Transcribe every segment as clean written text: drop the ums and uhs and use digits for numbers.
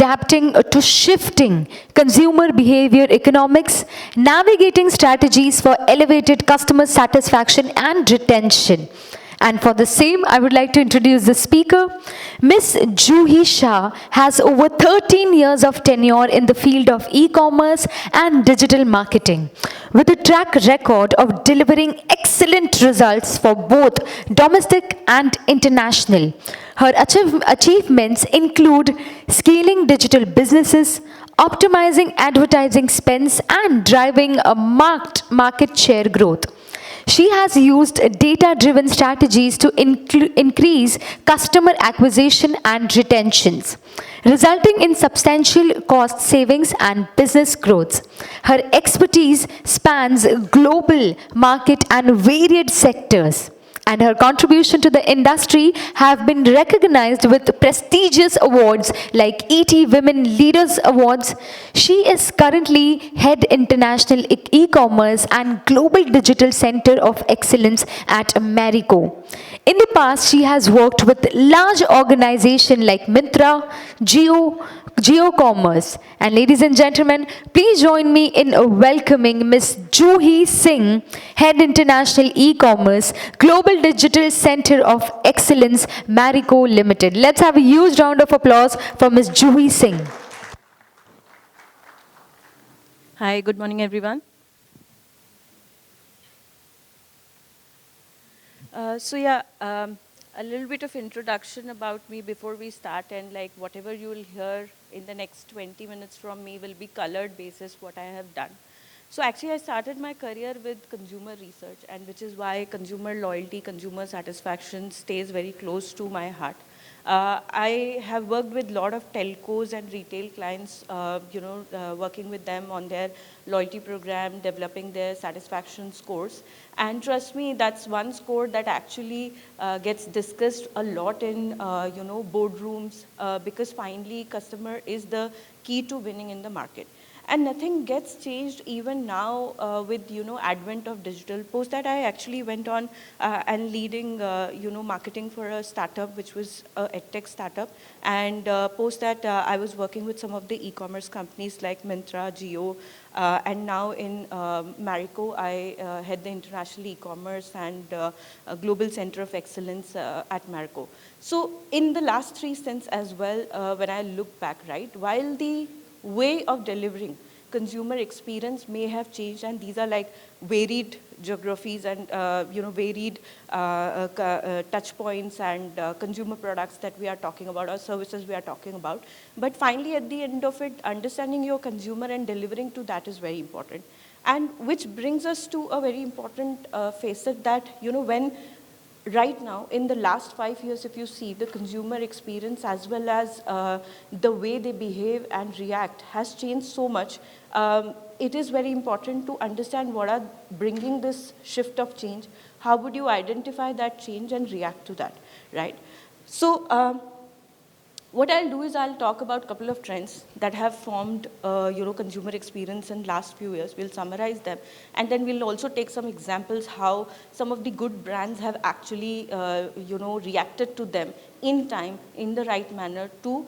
adapting to shifting consumer behavior economics, navigating strategies for elevated customer satisfaction and retention. And for the same, I would like to introduce the speaker. Ms. Juhi Shah has over 13 years of tenure in the field of e-commerce and digital marketing, with a track record of delivering excellent results for both domestic and international. Her achievements include scaling digital businesses, optimizing advertising spends, and driving a marked market share growth. She has used data-driven strategies to increase customer acquisition and retentions, resulting in substantial cost savings and business growth. Her expertise spans global market and varied sectors, and her contribution to the industry have been recognized with prestigious awards like ET Women Leaders Awards. She is currently Head International E-Commerce and Global Digital Center of Excellence at Marico. In the past, she has worked with large organizations like Myntra, Ecommerce. And ladies and gentlemen, please join me in welcoming Ms. Juhi Singh, Head International E-Commerce, Global Digital Center of Excellence, Marico Limited. Let's have a huge round of applause for Ms. Juhi Singh. Hi, good morning, everyone. A little bit of introduction about me before we start, and like whatever you will hear in the next 20 minutes from me will be colored basis what I have done. So actually I started my career with consumer research, and which is why consumer loyalty, consumer satisfaction stays very close to my heart. I have worked with a lot of telcos and retail clients, working with them on their loyalty program, developing their satisfaction scores. And trust me, that's one score that actually gets discussed a lot in, boardrooms, because finally customer is the key to winning in the market. And nothing gets changed even now with, advent of digital. Post that I actually went on and leading, marketing for a startup, which was a edtech startup. And post that I was working with some of the e-commerce companies like Myntra, Jio, and now in Marico, I head the international e-commerce and global center of excellence at Marico. So in the last 3 stints as well, when I look back, right, while the way of delivering consumer experience may have changed, and these are like varied geographies and varied touch points and consumer products that we are talking about, or services we are talking about. But finally, at the end of it, understanding your consumer and delivering to that is very important. And which brings us to a very important facet that, when right now, in the last 5 years, if you see the consumer experience as well as the way they behave and react has changed so much, it is very important to understand what are bringing this shift of change. How would you identify that change and react to that, right? So what I'll do is I'll talk about a couple of trends that have formed, consumer experience in last few years. We'll summarize them, and then we'll also take some examples how some of the good brands have actually, reacted to them in time, in the right manner to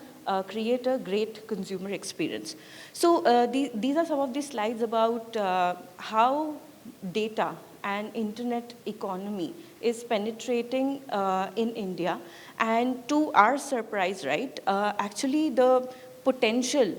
create a great consumer experience. So these are some of the slides about how data and internet economy is penetrating in India. And to our surprise, right, actually the potential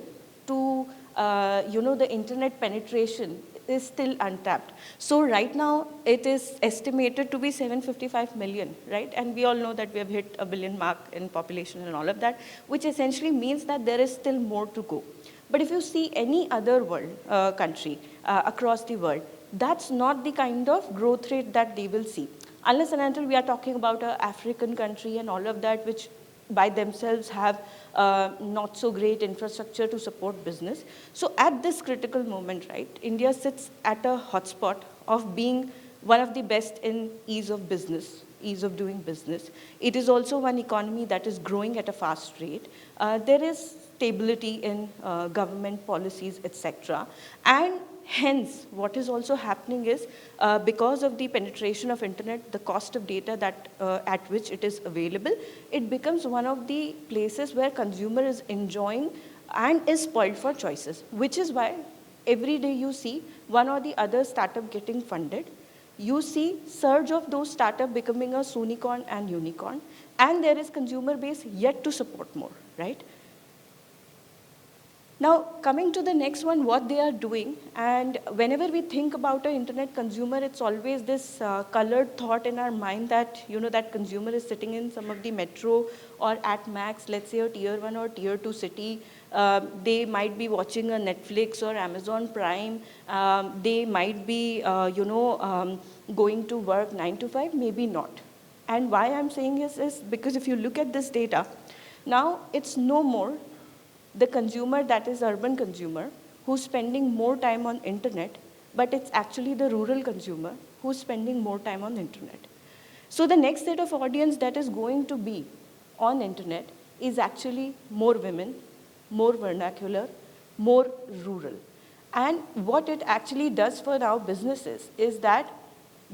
to, the internet penetration is still untapped. So right now, it is estimated to be 755 million, right? And we all know that we have hit a billion mark in population and all of that, which essentially means that there is still more to go. But if you see any other world country across the world, that's not the kind of growth rate that they will see. Unless and until we are talking about an African country and all of that, which by themselves have not so great infrastructure to support business. So at this critical moment, right, India sits at a hotspot of being one of the best in ease of business, ease of doing business. It is also one economy that is growing at a fast rate. There is stability in government policies, etc. And hence, what is also happening is, because of the penetration of internet, the cost of data that at which it is available, it becomes one of the places where consumer is enjoying and is spoiled for choices, which is why every day you see one or the other startup getting funded. You see surge of those startup becoming a unicorn and unicorn, and there is consumer base yet to support more, right? Now, coming to the next one, what they are doing, and whenever we think about an internet consumer, it's always this colored thought in our mind that, that consumer is sitting in some of the metro or at max, let's say a tier 1 or tier 2 city. They might be watching a Netflix or Amazon Prime. They might be, going to work 9 to 5, maybe not. And why I'm saying this is because if you look at this data, now it's no more the consumer that is urban consumer who's spending more time on internet, but it's actually the rural consumer who's spending more time on internet. So the next set of audience that is going to be on internet is actually more women, more vernacular, more rural. And what it actually does for our businesses is that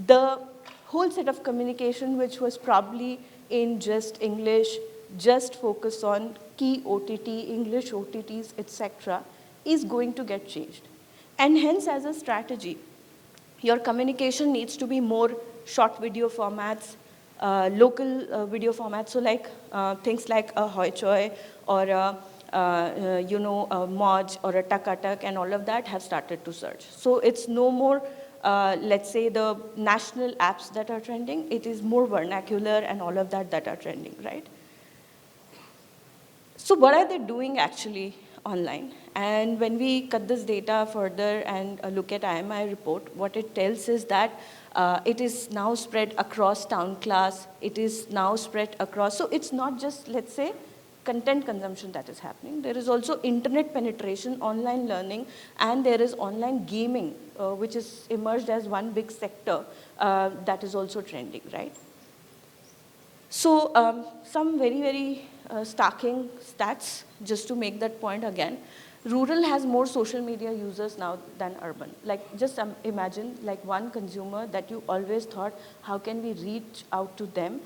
the whole set of communication, which was probably in just English, just focus on key OTT, English OTTs, etc., is going to get changed. And hence, as a strategy, your communication needs to be more short video formats, local video formats, so like things like a Hoi Choi or a Moj or a Takatak and all of that have started to surge. So it's no more, let's say, the national apps that are trending. It is more vernacular and all of that are trending, right? So what are they doing actually online? And when we cut this data further and look at IMI report, what it tells is that it is now spread across town class. It is now spread across. So it's not just, let's say, content consumption that is happening. There is also internet penetration, online learning, and there is online gaming, which is emerged as one big sector that is also trending, right? So some very, very starking stats, just to make that point again. Rural has more social media users now than urban. Like, just imagine, like, one consumer that you always thought, how can we reach out to them,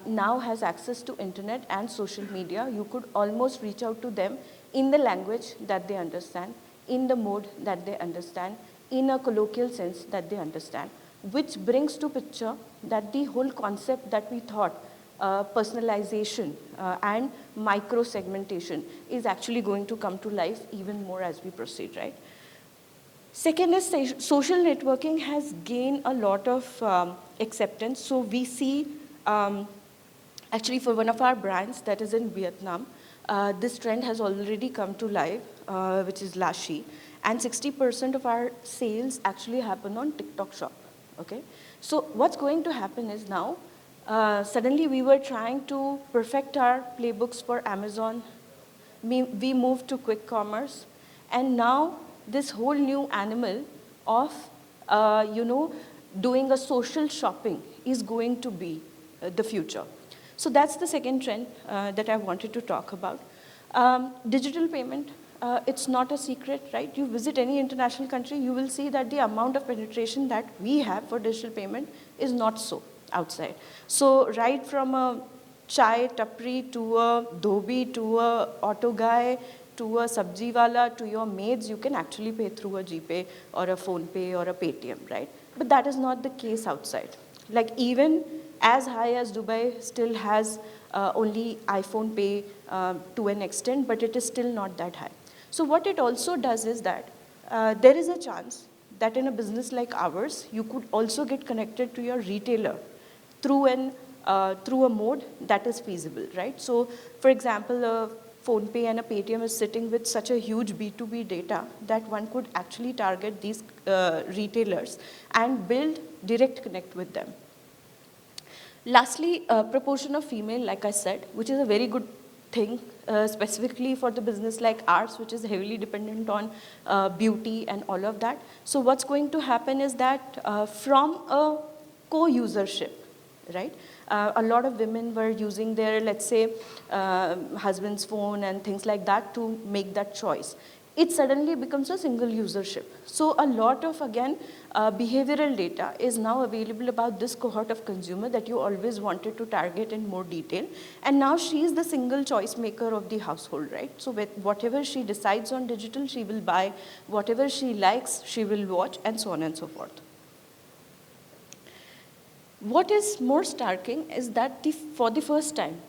now has access to internet and social media. You could almost reach out to them in the language that they understand, in the mode that they understand, in a colloquial sense that they understand, which brings to picture that the whole concept that we thought, personalization and micro-segmentation is actually going to come to life even more as we proceed, right? Second is social networking has gained a lot of acceptance. So we see, actually for one of our brands that is in Vietnam, this trend has already come to life, which is Lashi. And 60% of our sales actually happen on TikTok shop, okay? So what's going to happen is now, suddenly we were trying to perfect our playbooks for Amazon. We moved to quick commerce. And now this whole new animal of, doing a social shopping is going to be the future. So that's the second trend that I wanted to talk about. Digital payment, it's not a secret, right? You visit any international country, you will see that the amount of penetration that we have for digital payment is not so outside. So right from a chai tapri to a dhobi to a auto guy to a sabji wala to your maids, you can actually pay through a GPay or a PhonePe or a Paytm, right? But that is not the case outside. Like even as high as Dubai still has only iPhone Pay to an extent, but it is still not that high. So what it also does is that there is a chance that in a business like ours, you could also get connected to your retailer through a mode that is feasible, right? So, for example, a PhonePe and a Paytm is sitting with such a huge B2B data that one could actually target these retailers and build direct connect with them. Lastly, proportion of female, like I said, which is a very good thing, specifically for the business like ours, which is heavily dependent on beauty and all of that. So what's going to happen is that from a co-usership, right? A lot of women were using their, let's say, husband's phone and things like that to make that choice. it suddenly becomes a single usership. So a lot of, again, behavioral data is now available about this cohort of consumer that you always wanted to target in more detail. And now she is the single choice maker of the household, right? So with whatever she decides on digital, she will buy, whatever she likes, she will watch, and so on and so forth. What is more starking is that for the first time,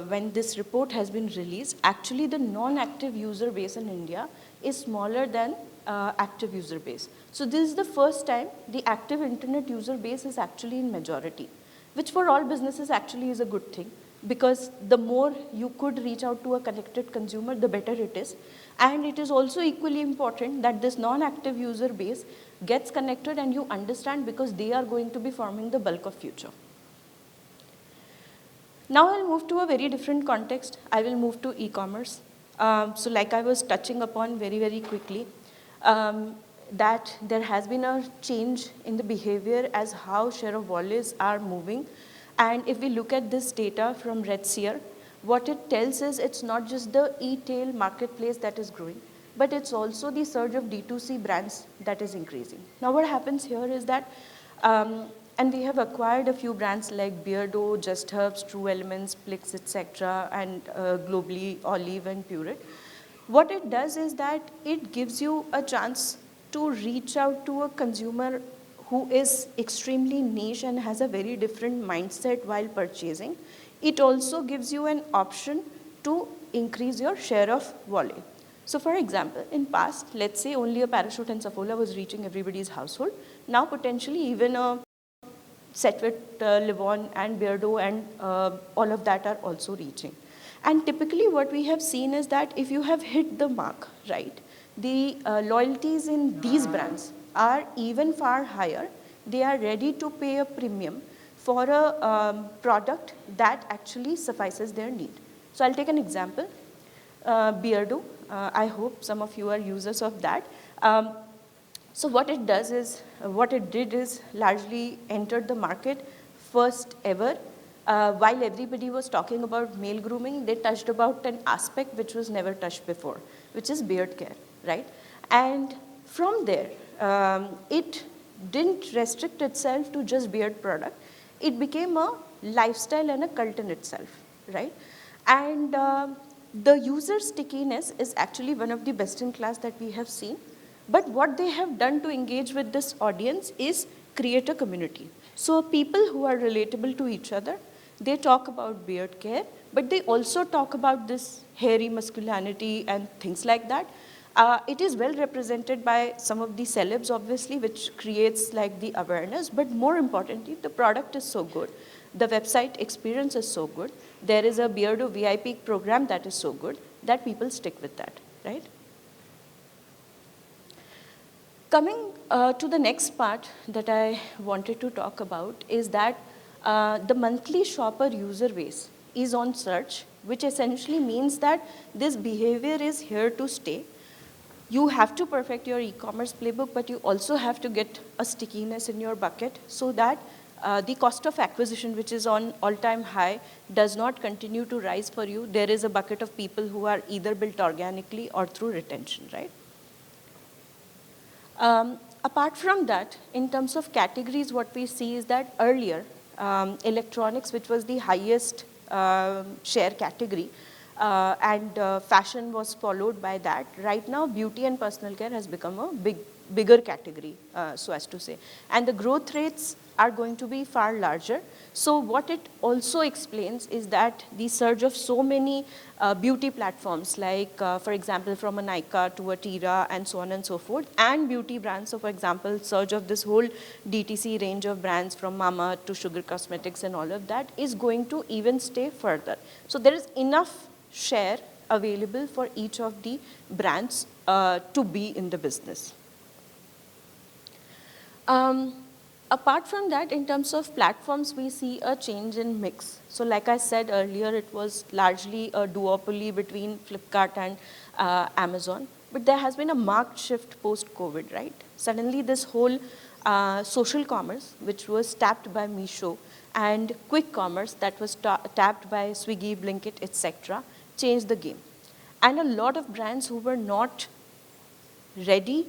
when this report has been released, actually the non-active user base in India is smaller than active user base. So this is the first time the active internet user base is actually in majority, which for all businesses actually is a good thing, because the more you could reach out to a connected consumer, the better it is. And it is also equally important that this non-active user base gets connected and you understand, because they are going to be forming the bulk of future. Now I'll move to a very different context. I will move to e-commerce. So like I was touching upon very, very quickly, that there has been a change in the behavior as how share of wallets are moving. And if we look at this data from Redseer, what it tells is it's not just the e-tail marketplace that is growing, but it's also the surge of D2C brands that is increasing. Now what happens here is that, and we have acquired a few brands like Beardo, Just Herbs, True Elements, Plix, etc., and globally Olive and Pureit. What it does is that it gives you a chance to reach out to a consumer who is extremely niche and has a very different mindset while purchasing. It also gives you an option to increase your share of wallet. So for example, in past, let's say only a Parachute and Saffola was reaching everybody's household. Now potentially even a Setwet, Livon and Beardo and all of that are also reaching. And typically what we have seen is that if you have hit the mark, right, the loyalties in these brands are even far higher. They are ready to pay a premium for a product that actually suffices their need. So I'll take an example. Beardo, I hope some of you are users of that. So what it does is, what it did is largely entered the market first ever. While everybody was talking about male grooming, they touched about an aspect which was never touched before, which is beard care, right? And from there, it didn't restrict itself to just beard product. It became a lifestyle and a cult in itself, right? And the user stickiness is actually one of the best in class that we have seen. But what they have done to engage with this audience is create a community. So people who are relatable to each other, they talk about beard care, but they also talk about this hairy masculinity and things like that. It is well represented by some of the celebs, obviously, which creates like the awareness, but more importantly, the product is so good. The website experience is so good. There is a Beardo VIP program that is so good that people stick with that, right? Coming to the next part that I wanted to talk about is that the monthly shopper user base is on surge, which essentially means that this behavior is here to stay. You have to perfect your e-commerce playbook, but you also have to get a stickiness in your bucket so that the cost of acquisition, which is on all-time high, does not continue to rise for you. There is a bucket of people who are either built organically or through retention, right? Apart from that, in terms of categories, what we see is that earlier, electronics, which was the highest share category, and fashion was followed by that. Right now, beauty and personal care has become a bigger category, so as to say. And the growth rates are going to be far larger. So what it also explains is that the surge of so many beauty platforms, like, for example, from a Nykaa to a Tira and so on and so forth, and beauty brands. So for example, surge of this whole DTC range of brands from Mama to Sugar Cosmetics and all of that is going to even stay further. So there is enough share available for each of the brands to be in the business. Apart from that, in terms of platforms, we see a change in mix. So like I said earlier, it was largely a duopoly between Flipkart and Amazon. But there has been a marked shift post-COVID, right? Suddenly this whole social commerce, which was tapped by Meesho, and quick commerce that was tapped by Swiggy, Blinkit, etc., changed the game. And a lot of brands who were not ready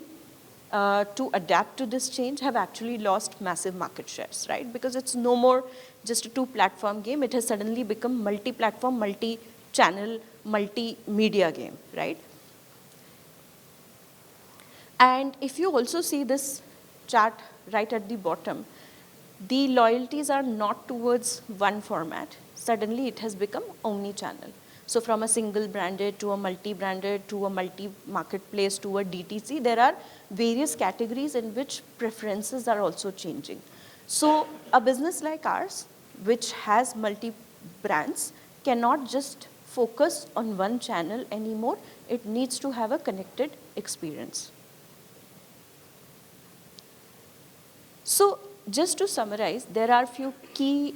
to adapt to this change have actually lost massive market shares, right? Because it's no more just a two-platform game. It has suddenly become multi-platform, multi-channel, multi-media game, right? And if you also see this chart right at the bottom, the loyalties are not towards one format. Suddenly it has become omni-channel. So from a single branded to a multi-branded to a multi-marketplace to a DTC, there are various categories in which preferences are also changing. So a business like ours, which has multi-brands, cannot just focus on one channel anymore. It needs to have a connected experience. So just to summarize, there are a few key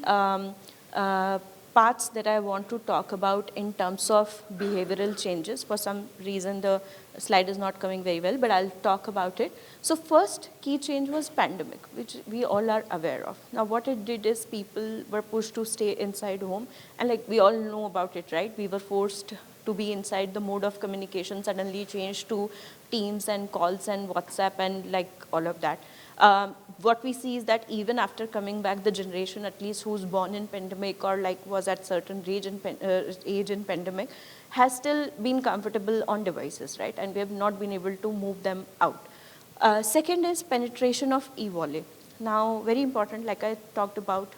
parts that I want to talk about in terms of behavioral changes. For some reason, the slide is not coming very well, but I'll talk about it. So first key change was pandemic, which we all are aware of. Now what it did is people were pushed to stay inside home, and like we all know about it, right? We were forced to be inside. The mode of communication suddenly changed to Teams and calls and WhatsApp and like all of that. What we see is that even after coming back, the generation at least who's born in pandemic or like was at certain age in pandemic has still been comfortable on devices, right? And we have not been able to move them out. Second is penetration of e-wallet. Now, very important, like I talked about,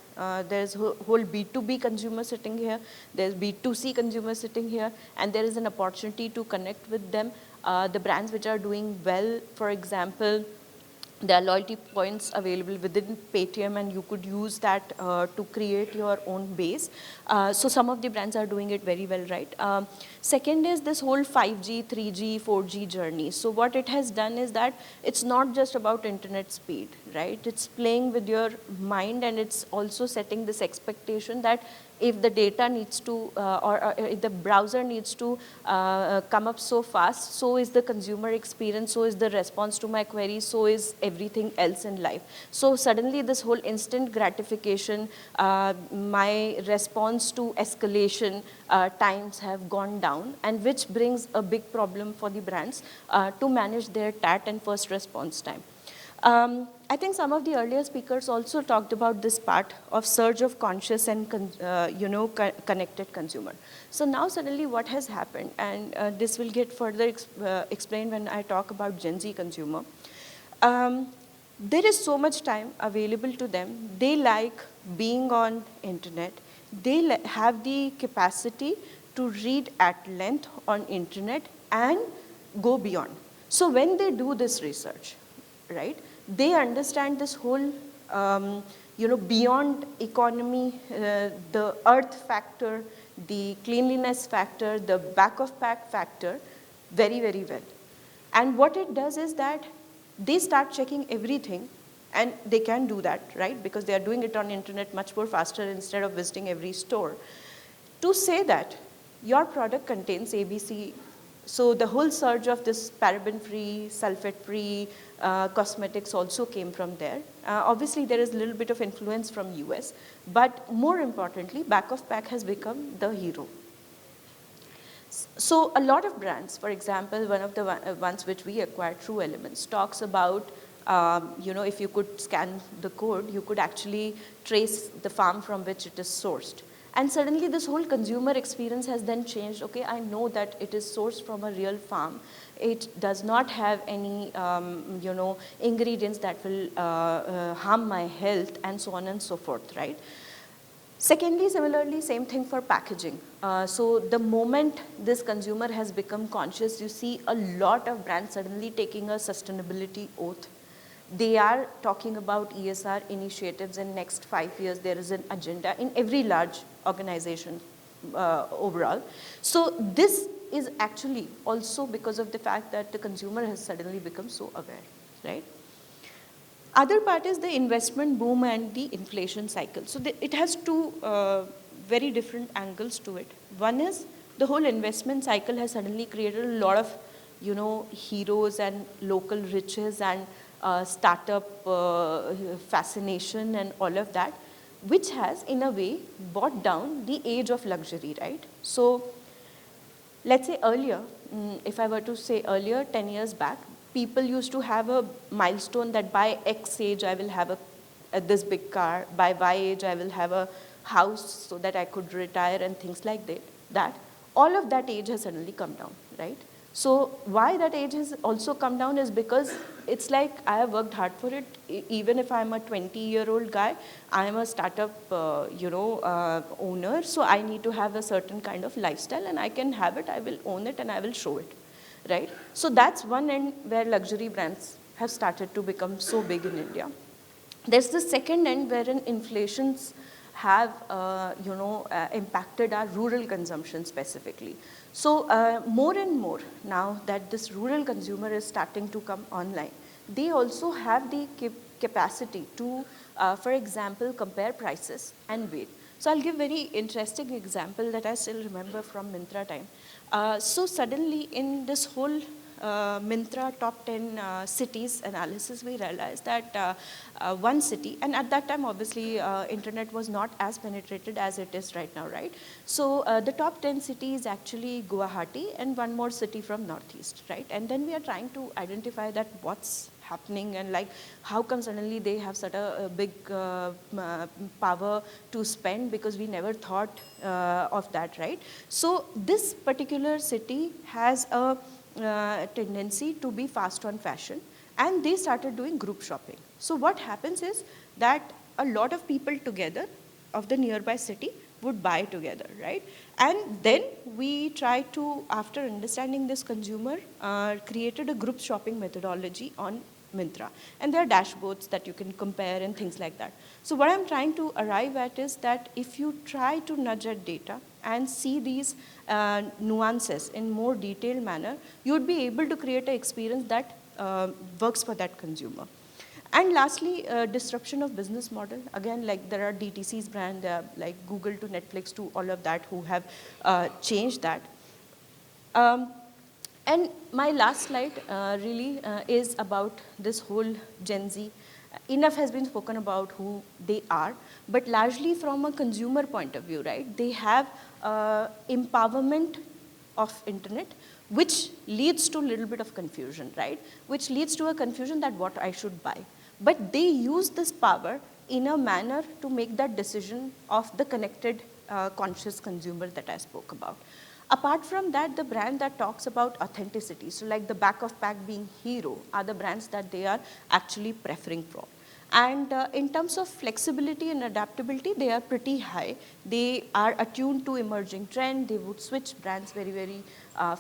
there's whole B2B consumer sitting here, there's B2C consumer sitting here, and there is an opportunity to connect with them. The brands which are doing well, for example, there are loyalty points available within Paytm, and you could use that to create your own base. So some of the brands are doing it very well, right? Second is this whole 5G, 3G, 4G journey. So what it has done is that it's not just about internet speed, right? It's playing with your mind, and it's also setting this expectation that if the data needs to, or if the browser needs to come up so fast, so is the consumer experience, so is the response to my query, so is everything else in life. So suddenly this whole instant gratification, my response to escalation times have gone down, and which brings a big problem for the brands to manage their TAT and first response time. I think some of the earlier speakers also talked about this part of surge of conscious and connected consumer. So now suddenly what has happened, and this will get further explained when I talk about Gen Z consumer. There is so much time available to them. They like being on internet. They have the capacity to read at length on internet and go beyond. So when they do this research, right, they understand this whole, beyond economy, the earth factor, the cleanliness factor, the back of pack factor very, very well. And what it does is that they start checking everything, and they can do that, right? Because they are doing it on internet much more faster instead of visiting every store. To say that your product contains ABC, so the whole surge of this paraben-free, sulfate-free cosmetics also came from there. Obviously, there is a little bit of influence from US, but more importantly, back of pack has become the hero. So a lot of brands, for example, one of the ones which we acquired, True Elements, talks about, if you could scan the code, you could actually trace the farm from which it is sourced. And suddenly this whole consumer experience has then changed. Okay, I know that it is sourced from a real farm. It does not have any, ingredients that will harm my health, and so on and so forth, right? Secondly, similarly, same thing for packaging. So the moment this consumer has become conscious, you see a lot of brands suddenly taking a sustainability oath. They are talking about ESR initiatives in next 5 years. There is an agenda in every large organization overall. So this is actually also because of the fact that the consumer has suddenly become so aware, right? Other part is the investment boom and the inflation cycle. So it has two very different angles to it. One is the whole investment cycle has suddenly created a lot of, heroes and local riches and startup fascination and all of that, which has in a way brought down the age of luxury, right? So let's say earlier, if I were to say earlier, 10 years back, People used to have a milestone that by X age I will have this big car, by Y age I will have a house so that I could retire and things like that. All of that age has suddenly come down, right? So why that age has also come down is because it's like I have worked hard for it. Even if I'm a 20-year-old guy, I'm a startup owner, so I need to have a certain kind of lifestyle, and I can have it, I will own it, and I will show it, right? So that's one end where luxury brands have started to become so big in India. There's the second end wherein inflations have impacted our rural consumption specifically. So more and more now that this rural consumer is starting to come online, they also have the capacity to, for example, compare prices and weight. So I'll give very interesting example that I still remember from Myntra time. So suddenly in this whole Myntra top 10 cities analysis, we realized that one city, and at that time obviously internet was not as penetrated as it is right now, right? So the top 10 cities actually Guwahati and one more city from Northeast, right? And then we are trying to identify that what's happening and like how come suddenly they have such a big power to spend, because we never thought of that, right? So this particular city has a tendency to be fast on fashion, and they started doing group shopping. So what happens is that a lot of people together of the nearby city would buy together, right? And then we try to, after understanding this consumer, created a group shopping methodology on Myntra. And there are dashboards that you can compare and things like that. So what I'm trying to arrive at is that if you try to nudge at data and see these nuances in more detailed manner, you would be able to create an experience that works for that consumer. And lastly, disruption of business model. Again, like there are DTC's brand, like Google to Netflix to all of that, who have changed that. And my last slide really is about this whole Gen Z. Enough has been spoken about who they are, but largely from a consumer point of view, right? They have empowerment of internet, which leads to a little bit of confusion, right? Which leads to a confusion that what I should buy. But they use this power in a manner to make that decision of the connected, conscious consumer that I spoke about. Apart from that, the brand that talks about authenticity, so like the back of pack being Hero, are the brands that they are actually preferring for. And in terms of flexibility and adaptability, they are pretty high. They are attuned to emerging trend. They would switch brands very, very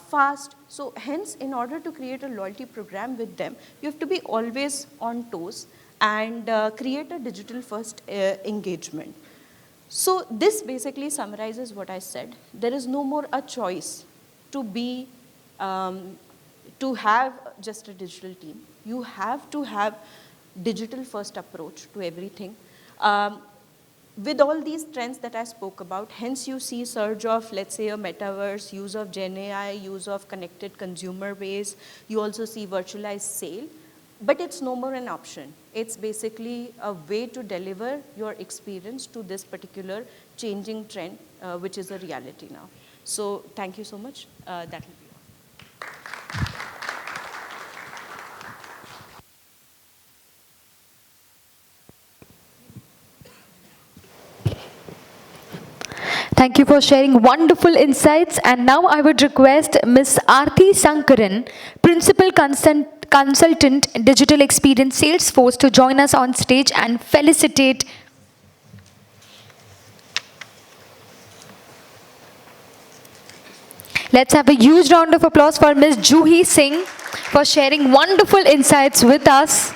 fast. So hence, in order to create a loyalty program with them, you have to be always on toes and create a digital first engagement. So this basically summarizes what I said. There is no more a choice to be, to have just a digital team. You have to have digital first approach to everything. With all these trends that I spoke about, hence you see surge of, let's say, a metaverse, use of Gen AI, use of connected consumer base. You also see virtualized sale. But it's no more an option. It's basically a way to deliver your experience to this particular changing trend, which is a reality now. So thank you so much. That will be all. Thank you for sharing wonderful insights. And now I would request Ms. Aarti Sankaran, Principal Consultant Digital Experience Salesforce, to join us on stage and felicitate. Let's have a huge round of applause for Ms. Juhi Singh for sharing wonderful insights with us.